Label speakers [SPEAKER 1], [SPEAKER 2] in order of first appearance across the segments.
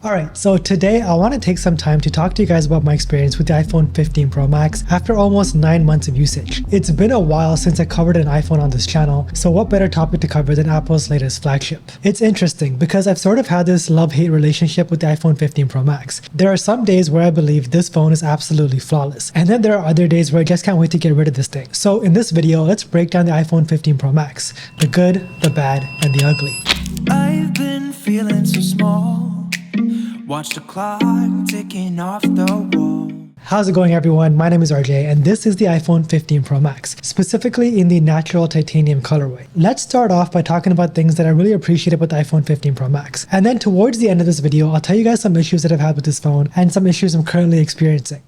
[SPEAKER 1] Alright, so today I want to take some time to talk to you guys about my experience with the iPhone 15 Pro Max after almost 9 months of usage. It's been a while since I covered an iPhone on this channel, so what better topic to cover than Apple's latest flagship? It's interesting because I've sort of had this love-hate relationship with the iPhone 15 Pro Max. There are some days where I believe this phone is absolutely flawless, and then there are other days where I just can't wait to get rid of this thing. So in this video, let's break down the iPhone 15 Pro Max, the good, the bad, and the ugly.
[SPEAKER 2] I've been feeling so small. Watch the clock ticking off the wall.
[SPEAKER 1] How's it going, everyone? My name is RJ and this is the iPhone 15 Pro Max, specifically in the natural titanium colorway. Let's start off by talking about things that I really appreciated with the iPhone 15 Pro Max. And then towards the end of this video, I'll tell you guys some issues that I've had with this phone and some issues I'm currently experiencing.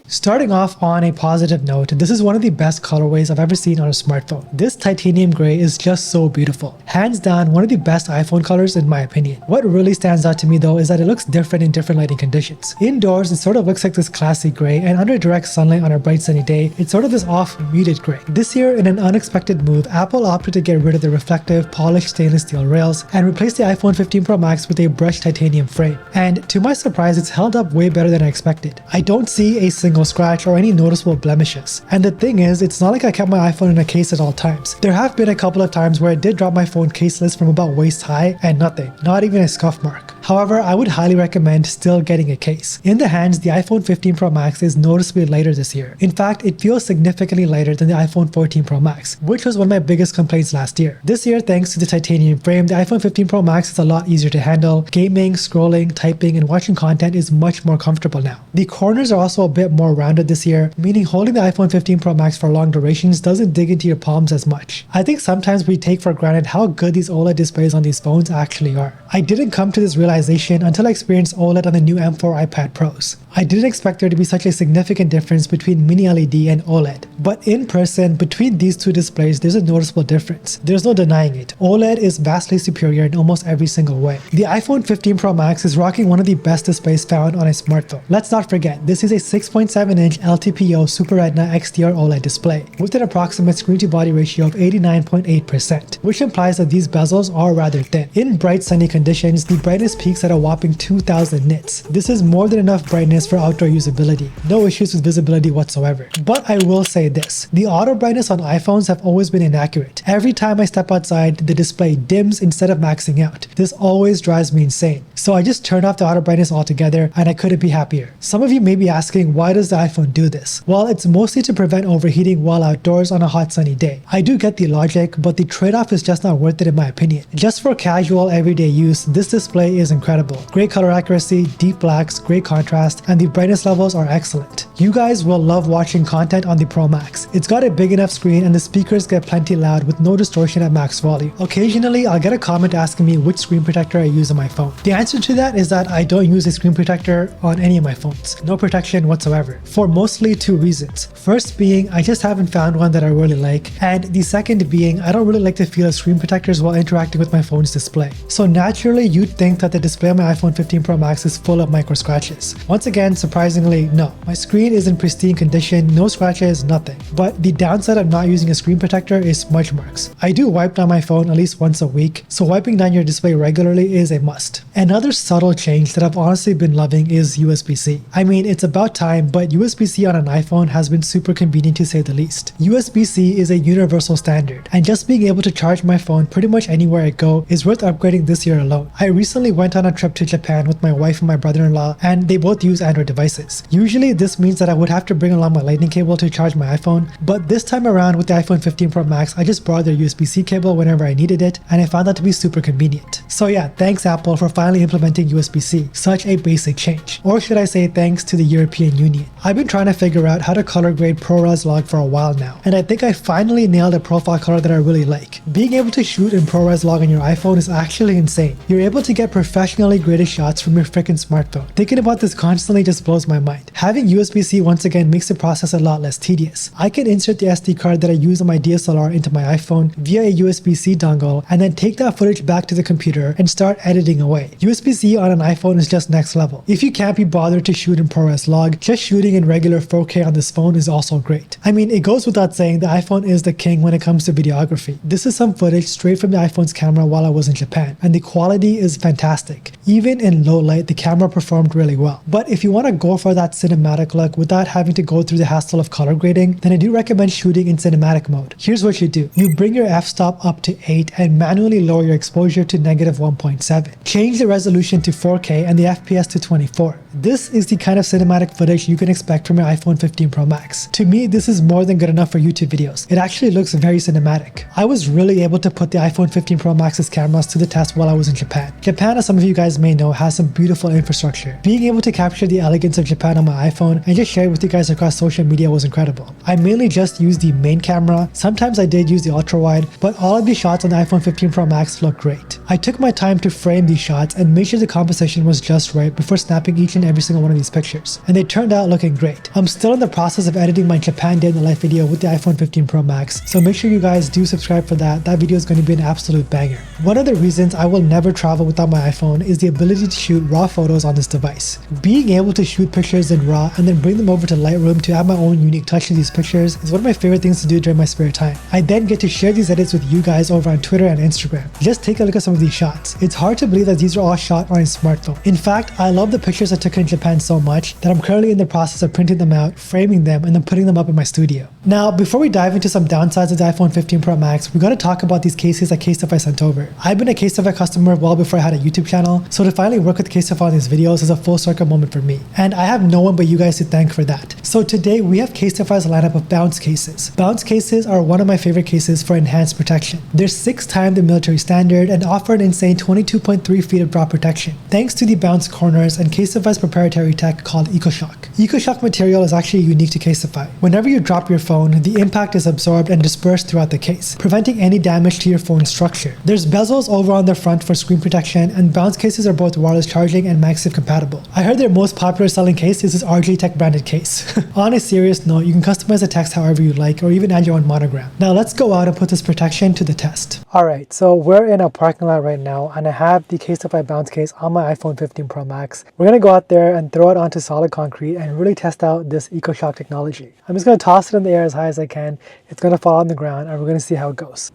[SPEAKER 1] Starting off on a positive note, this is one of the best colorways I've ever seen on a smartphone. This titanium gray is just so beautiful. Hands down, one of the best iPhone colors in my opinion. What really stands out to me though is that it looks different in different lighting conditions. Indoors, it sort of looks like this classy gray, and under direct sunlight on a bright sunny day, it's sort of this off muted gray. This year, in an unexpected move, Apple opted to get rid of the reflective, polished stainless steel rails and replace the iPhone 15 Pro Max with a brushed titanium frame. And to my surprise, it's held up way better than I expected. I don't see a single scratch or any noticeable blemishes. And the thing is, it's not like I kept my iPhone in a case at all times. There have been a couple of times where I did drop my phone caseless from about waist high and nothing, not even a scuff mark. However, I would highly recommend still getting a case. In the hands, the iPhone 15 Pro Max is noticeably lighter this year. In fact, it feels significantly lighter than the iPhone 14 Pro Max, which was one of my biggest complaints last year. This year, thanks to the titanium frame, the iPhone 15 Pro Max is a lot easier to handle. Gaming, scrolling, typing, and watching content is much more comfortable now. The corners are also a bit more rounded this year, meaning holding the iPhone 15 Pro Max for long durations doesn't dig into your palms as much. I think sometimes we take for granted how good these OLED displays on these phones actually are. I didn't come to this realization until I experienced OLED on the new M4 iPad Pros. I didn't expect there to be such a significant difference between Mini LED and OLED. But in person, between these two displays, there's a noticeable difference. There's no denying it. OLED is vastly superior in almost every single way. The iPhone 15 Pro Max is rocking one of the best displays found on a smartphone. Let's not forget, this is a 6.7-inch LTPO Super Retina XDR OLED display with an approximate screen-to-body ratio of 89.8%, which implies that these bezels are rather thin. In bright sunny conditions, the brightness peaks at a whopping 2000 nits. This is more than enough brightness for outdoor usability. No issues with visibility whatsoever. But I will say this, the auto brightness on iPhones have always been inaccurate. Every time I step outside, the display dims instead of maxing out. This always drives me insane. So I just turned off the auto brightness altogether and I couldn't be happier. Some of you may be asking, why does the iPhone do this? Well, it's mostly to prevent overheating while outdoors on a hot sunny day. I do get the logic, but the trade-off is just not worth it in my opinion. Just for casual everyday use, this display is incredible. Great color accuracy, deep blacks, great contrast, and the brightness levels are excellent. You guys will love watching content on the Pro Max. It's got a big enough screen and the speakers get plenty loud with no distortion at max volume. Occasionally, I'll get a comment asking me which screen protector I use on my phone. The answer to that is that I don't use a screen protector on any of my phones. No protection whatsoever. For mostly two reasons. First being, I just haven't found one that I really like, and the second being, I don't really like to feel screen protectors while interacting with my phone's display. So naturally, you'd think that the display on my iPhone 15 Pro Max is full of micro scratches. Once again, surprisingly, no. My screen is in pristine condition, no scratches, nothing. But the downside of not using a screen protector is smudge marks. I do wipe down my phone at least once a week, so wiping down your display regularly is a must. Another subtle change that I've honestly been loving is USB-C. I mean, it's about time, but USB-C on an iPhone has been super convenient to say the least. USB-C is a universal standard, and just being able to charge my phone pretty much anywhere I go is worth upgrading this year alone. I recently went on a trip to Japan with my wife and my brother-in-law, and they both use Android devices. Usually this means that I would have to bring along my lightning cable to charge my iPhone, but this time around with the iPhone 15 Pro Max, I just borrowed their USB-C cable whenever I needed it, and I found that to be super convenient. So yeah, thanks Apple for finally implementing USB-C, such a basic change. Or should I say thanks to the European Union. I've been trying to figure out how to color grade ProRes log for a while now, and I think I finally nailed a profile color that I really like. Being able to shoot in ProRes log on your iPhone is actually insane. You're able to get professionally graded shots from your freaking smartphone. Thinking about this constantly just blows my mind. Having USB-C once again makes the process a lot less tedious. I can insert the SD card that I use on my DSLR into my iPhone via a USB-C dongle and then take that footage back to the computer and start editing away. USB-C on an iPhone is just next level. If you can't be bothered to shoot in ProRes log, just shooting in regular 4K on this phone is also great. I mean, it goes without saying the iPhone is the king when it comes to videography. This is some footage straight from the iPhone's camera while I was in Japan, and the quality is fantastic. fantastic. Even in low light, the camera performed really well. But if you want to go for that cinematic look without having to go through the hassle of color grading, then I do recommend shooting in cinematic mode. Here's what you do. You bring your f-stop up to 8 and manually lower your exposure to -1.7. Change the resolution to 4K and the FPS to 24. This is the kind of cinematic footage you can expect from your iPhone 15 Pro Max. To me, this is more than good enough for YouTube videos. It actually looks very cinematic. I was really able to put the iPhone 15 Pro Max's cameras to the test while I was in Japan. Japan, as some of you guys may know, has some beautiful infrastructure. Being able to capture the elegance of Japan on my iPhone and just share it with you guys across social media was incredible. I mainly just used the main camera. Sometimes I did use the ultra wide, but all of the shots on the iPhone 15 Pro Max look great. I took my time to frame these shots and make sure the composition was just right before snapping each and every single one of these pictures, and they turned out looking great. I'm still in the process of editing my Japan Day in the Life video with the iPhone 15 Pro Max, so make sure you guys do subscribe for that. That video is going to be an absolute banger. One of the reasons I will never travel without my iPhone is the ability to shoot raw photos on this device. Being able to shoot pictures in RAW and then bring them over to Lightroom to add my own unique touch to these pictures is one of my favorite things to do during my spare time. I then get to share these edits with you guys over on Twitter and Instagram. Just take a look at some of these shots. It's hard to believe that these are all shot on a smartphone. In fact, I love the pictures I took in Japan so much that I'm currently in the process of printing them out, framing them, and then putting them up in my studio. Now, before we dive into some downsides of the iPhone 15 Pro Max, we gotta talk about these cases that Casify sent over. I've been a Casify customer well before I had a YouTube channel, so to finally work with Casify on these videos is a full circle moment for me. And I have no one but you guys to thank for that. So today we have Casify's lineup of bounce cases. Bounce cases are one of my favorite cases for enhanced protection. They're 6 times the military standard and offer an insane 22.3 feet of drop protection, thanks to the bounce corners and Casify's proprietary tech called EcoShock. EcoShock material is actually unique to Casify. Whenever you drop your phone, the impact is absorbed and dispersed throughout the case, preventing any damage to your phone's structure. There's bezels over on the front for screen protection, and bounce cases are both wireless charging and MagSafe compatible. I heard their most popular selling case is this RJ Tech branded case. On a serious note, you can customize the text however you like or even add your own monogram. Now let's go out and put this protection to the test. Alright, so we're in a parking lot right now and I have the Casify bounce case on my iPhone 15 Pro Max. We're gonna go out there and throw it onto solid concrete and really test out this EcoShock technology. I'm just gonna toss it in the air as high as I can. It's gonna fall on the ground and we're gonna see how it goes.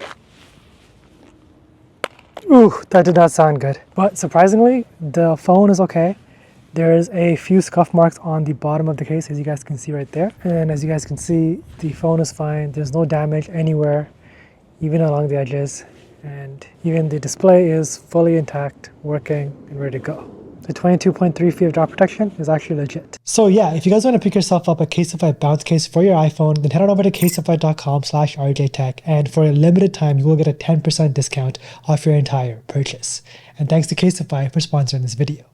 [SPEAKER 1] Ooh, that did not sound good. But surprisingly, the phone is okay. There's a few scuff marks on the bottom of the case, as you guys can see right there. And as you guys can see, the phone is fine. There's no damage anywhere, even along the edges. And even the display is fully intact, working, and ready to go. The 22.3 feet of drop protection is actually legit. So yeah, if you guys want to pick yourself up a Casify bounce case for your iPhone, then head on over to casify.com/rjtech, and for a limited time, you will get a 10% discount off your entire purchase. And thanks to Casify for sponsoring this video.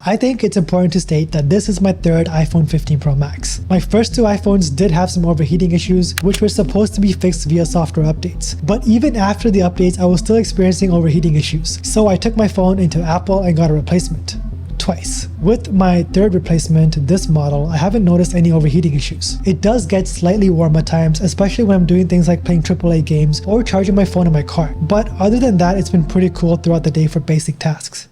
[SPEAKER 1] I think it's important to state that this is my third iPhone 15 Pro Max. My first 2 iPhones did have some overheating issues, which were supposed to be fixed via software updates. But even after the updates, I was still experiencing overheating issues. So I took my phone into Apple and got a replacement. Twice. With my third replacement, this model, I haven't noticed any overheating issues. It does get slightly warm at times, especially when I'm doing things like playing AAA games or charging my phone in my car. But other than that, it's been pretty cool throughout the day for basic tasks.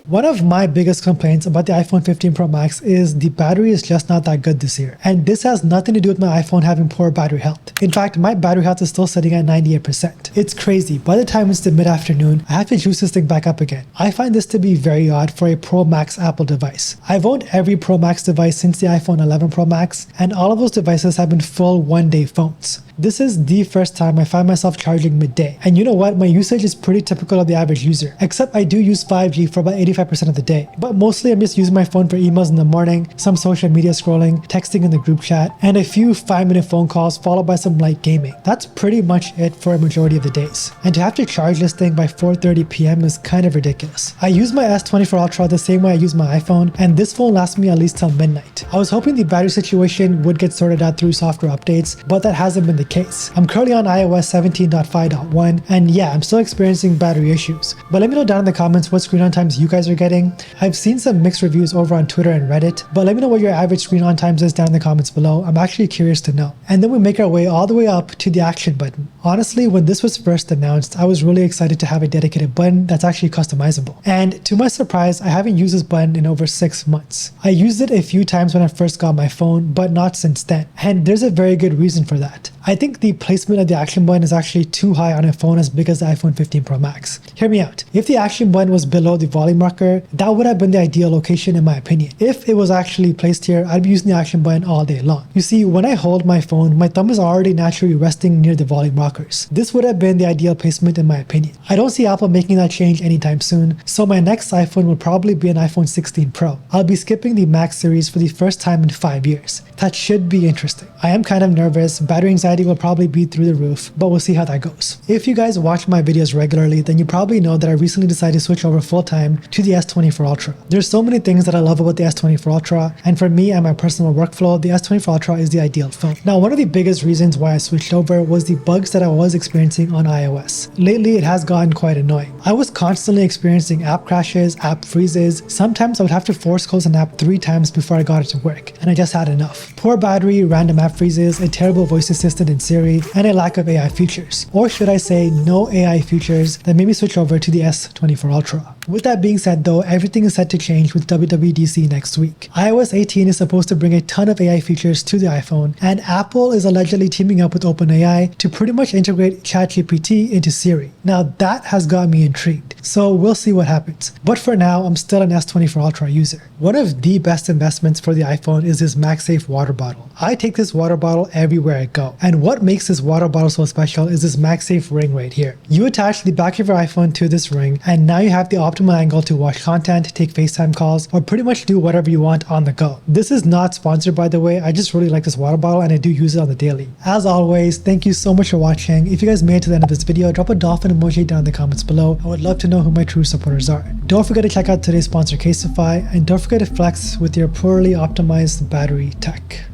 [SPEAKER 1] One of my biggest complaints about the iPhone 15 Pro Max is the battery is just not that good this year. And this has nothing to do with my iPhone having poor battery health. In fact, my battery health is still sitting at 98%. It's crazy. By the time it's the mid-afternoon, I have to juice this thing back up again. I find this to be very odd for a Pro Max Apple device. I've owned every Pro Max device since the iPhone 11 Pro Max, and all of those devices have been full one-day phones. This is the first time I find myself charging midday. And you know what? My usage is pretty typical of the average user, except I do use 5G for about 85% of the day. But mostly I'm just using my phone for emails in the morning, some social media scrolling, texting in the group chat, and a few 5-minute phone calls followed by some light gaming. That's pretty much it for a majority of the days. And to have to charge this thing by 4:30 p.m. is kind of ridiculous. I use my S24 Ultra the same way I use my iPhone, and this phone lasts me at least till midnight. I was hoping the battery situation would get sorted out through software updates, but that hasn't been the case. I'm currently on iOS 17.5.1, and yeah, I'm still experiencing battery issues. But let me know down in the comments what screen on times you guys are getting. I've seen some mixed reviews over on Twitter and Reddit, but let me know what your average screen on times is down in the comments below. I'm actually curious to know. And then we make our way all the way up to the action button. Honestly, when this was first announced, I was really excited to have a dedicated button that's actually customizable. And to my surprise, I haven't used this button in over 6 months. I used it a few times when I first got my phone, but not since then. And there's a very good reason for that. I I think the placement of the action button is actually too high on a phone as big as the iPhone 15 Pro Max. Hear me out. If the action button was below the volume marker, that would have been the ideal location in my opinion. If it was actually placed here, I'd be using the action button all day long. You see, when I hold my phone, my thumb is already naturally resting near the volume markers. This would have been the ideal placement in my opinion. I don't see Apple making that change anytime soon, so my next iPhone will probably be an iPhone 16 Pro. I'll be skipping the Max series for the first time in 5 years. That should be interesting. I am kind of nervous, battery anxiety will probably be through the roof, but we'll see how that goes. If you guys watch my videos regularly, then you probably know that I recently decided to switch over full time to the S24 Ultra. There's so many things that I love about the S24 Ultra, and for me and my personal workflow, the S24 Ultra is the ideal phone. Now, one of the biggest reasons why I switched over was the bugs that I was experiencing on iOS. Lately, it has gotten quite annoying. I was constantly experiencing app crashes, app freezes. Sometimes I would have to force close an app 3 times before I got it to work, and I just had enough. Poor battery, random app freezes, a terrible voice assistant in Siri, and a lack of AI features. Or should I say, no AI features that made me switch over to the S24 Ultra. With that being said though, everything is set to change with WWDC next week. iOS 18 is supposed to bring a ton of AI features to the iPhone, and Apple is allegedly teaming up with OpenAI to pretty much integrate ChatGPT into Siri. Now that has got me intrigued, so we'll see what happens. But for now, I'm still an S24 Ultra user. One of the best investments for the iPhone is this MagSafe water bottle. I take this water bottle everywhere I go, and what makes this water bottle so special is this MagSafe ring right here. You attach the back of your iPhone to this ring, and now you have the optimal angle to watch content, take FaceTime calls, or pretty much do whatever you want on the go. This is not sponsored by the way, I just really like this water bottle and I do use it on the daily. As always, thank you so much for watching. If you guys made it to the end of this video, drop a dolphin emoji down in the comments below. I would love to know who my true supporters are. Don't forget to check out today's sponsor Casify, and don't forget to flex with your poorly optimized battery tech.